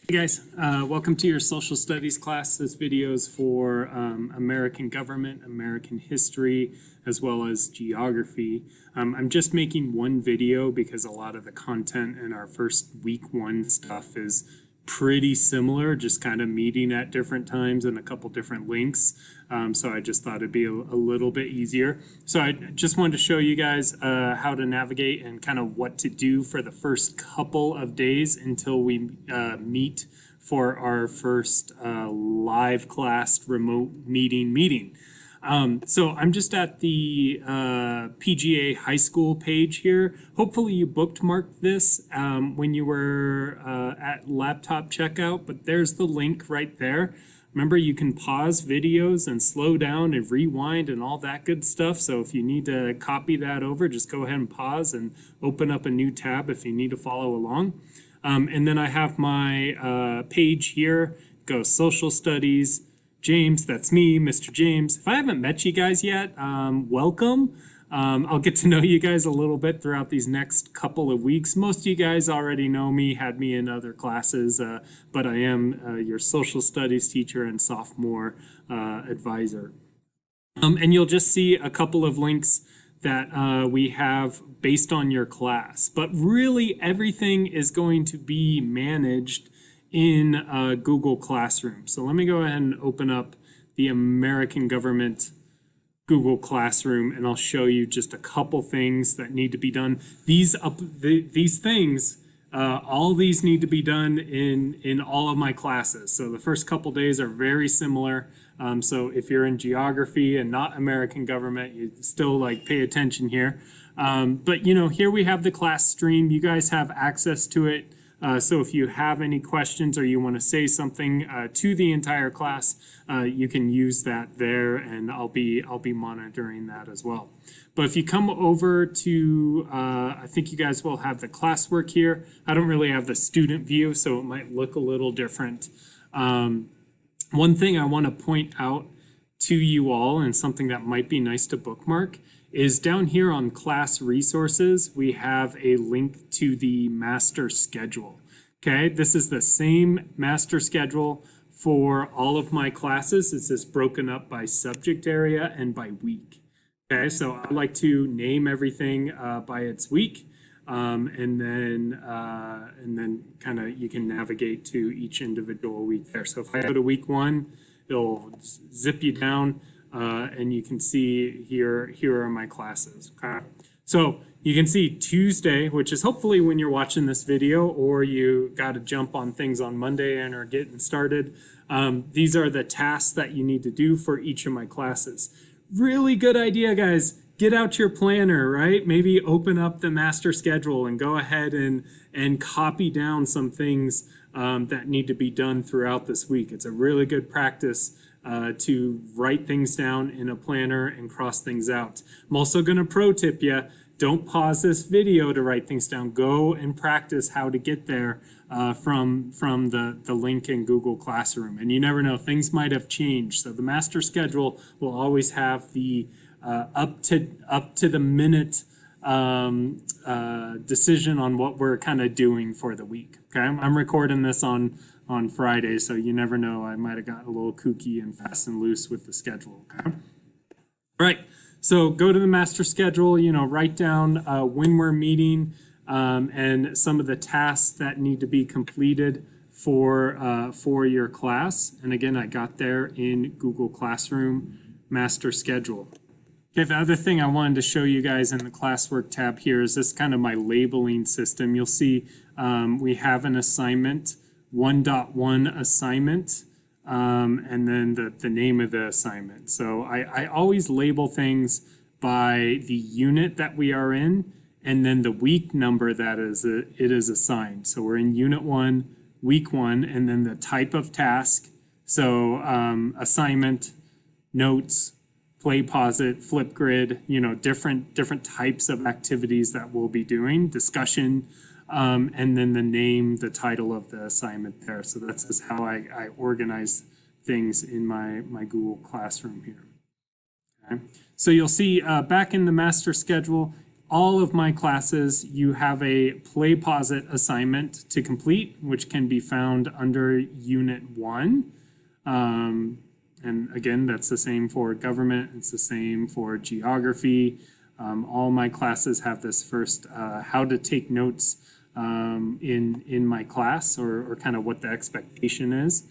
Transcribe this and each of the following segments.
Hey guys, welcome to your social studies class. This video is for American government, American history, as well as geography. I'm just making one video because a lot of the content in our first week one stuff is pretty similar, just kind of meeting at different times and a couple different links. So I just thought it'd be a little bit easier. So I just wanted to show you guys how to navigate and kind of what to do for the first couple of days until we meet for our first live class remote meeting. So I'm just at the PGA High School page here. Hopefully you bookmarked this when you were at laptop checkout, but there's the link right there. Remember, you can pause videos and slow down and rewind and all that good stuff. So if you need to copy that over, just go ahead and pause and open up a new tab if you need to follow along. And then I have my page here, go social studies. James, that's me, Mr. James. If I haven't met you guys yet, welcome. I'll get to know you guys a little bit throughout these next couple of weeks. Most of you guys already know me, had me in other classes, but I am your social studies teacher and sophomore advisor. And you'll just see a couple of links that we have based on your class. But really, everything is going to be managed in Google Classroom. So let me go ahead and open up the American government Google Classroom, and I'll show you just a couple things that need to be done. These things, all these need to be done in all of my classes. So the first couple days are very similar. So if you're in geography and not American government, you still pay attention here. But here we have the class stream. You guys have access to it. So if you have any questions or you want to say something to the entire class, you can use that there, and I'll be monitoring that as well. But if you come over to, I think you guys will have the classwork here. I don't really have the student view, so it might look a little different. One thing I want to point out to you all, and something that might be nice to bookmark, is down here on class resources, we have a link to the master schedule. Okay, this is the same master schedule for all of my classes. It's just broken up by subject area and by week. Okay, so I like to name everything by its week, and then kind of you can navigate to each individual week there. So if I go to week one, it'll zip you down. And you can see here are my classes. Okay. So you can see Tuesday, which is hopefully when you're watching this video, or you got to jump on things on Monday and are getting started. These are the tasks that you need to do for each of my classes. Really good idea, guys. Get out your planner, right? Maybe open up the master schedule and go ahead and copy down some things that need to be done throughout this week. It's a really good practice to write things down in a planner and cross things out. I'm also going to pro tip you, don't pause this video to write things down. Go and practice how to get there from the link in Google Classroom. And you never know, things might have changed. So the master schedule will always have the up to the minute decision on what we're kind of doing for the week. Okay, I'm recording this on Friday, so you never know. I might have gotten a little kooky and fast and loose with the schedule. Okay. All right. So go to the master schedule. Write down when we're meeting and some of the tasks that need to be completed for your class. And again, I got there in Google Classroom master schedule. Okay, the other thing I wanted to show you guys in the classwork tab here is this kind of my labeling system. You'll see we have an assignment. 1.1 assignment, and then the name of the assignment. So I always label things by the unit that we are in, and then the week number that it is assigned. So we're in Unit 1, Week 1, and then the type of task. So assignment, notes, play, pause it, Flipgrid, different types of activities that we'll be doing, discussion, and then the name, the title of the assignment there. So that's just how I organize things in my Google Classroom here. Okay. So you'll see back in the master schedule, all of my classes, you have a Play Pause It assignment to complete, which can be found under Unit 1. And again, that's the same for government. It's the same for geography. All my classes have this first how to take notes in my class, or kind of what the expectation is.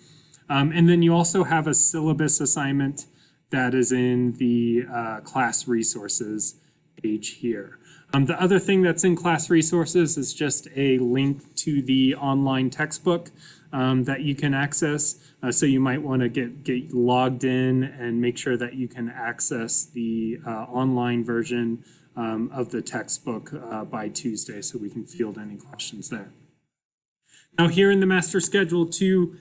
And then you also have a syllabus assignment that is in the class resources page here. The other thing that's in class resources is just a link to the online textbook that you can access. So you might want to get logged in and make sure that you can access the online version of the textbook by Tuesday, so we can field any questions there. Now here in the master schedule too,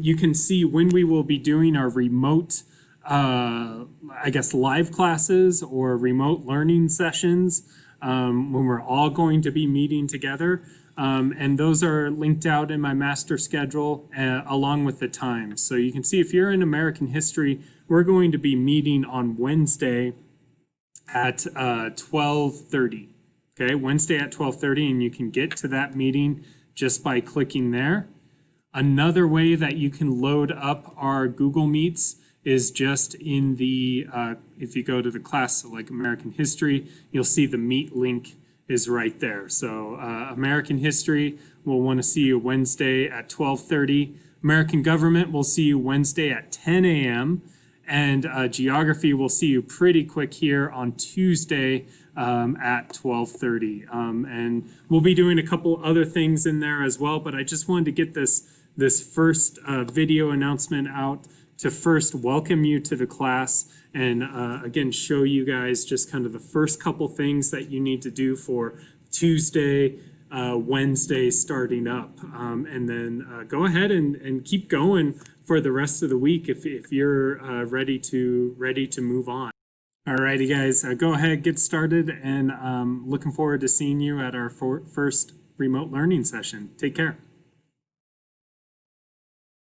you can see when we will be doing our remote, I guess, live classes or remote learning sessions, when we're all going to be meeting together. And those are linked out in my master schedule along with the times. So you can see if you're in American history, we're going to be meeting on Wednesday at 12:30. Okay, Wednesday at 12:30, and you can get to that meeting just by clicking there. Another way that you can load up our Google Meets is just in the, if you go to the class, so like American history, you'll see the Meet link is right there. So American history, we'll want to see you Wednesday at 12:30. American government, we'll see you Wednesday at 10 a.m. And geography, we'll see you pretty quick here on Tuesday at 12:30. And we'll be doing a couple other things in there as well, but I just wanted to get this first video announcement out to first welcome you to the class and again show you guys just kind of the first couple things that you need to do for Tuesday, Wednesday starting up, and then go ahead and keep going for the rest of the week if you're ready to move on. Alrighty guys, go ahead, get started, and looking forward to seeing you at our first remote learning session. Take care.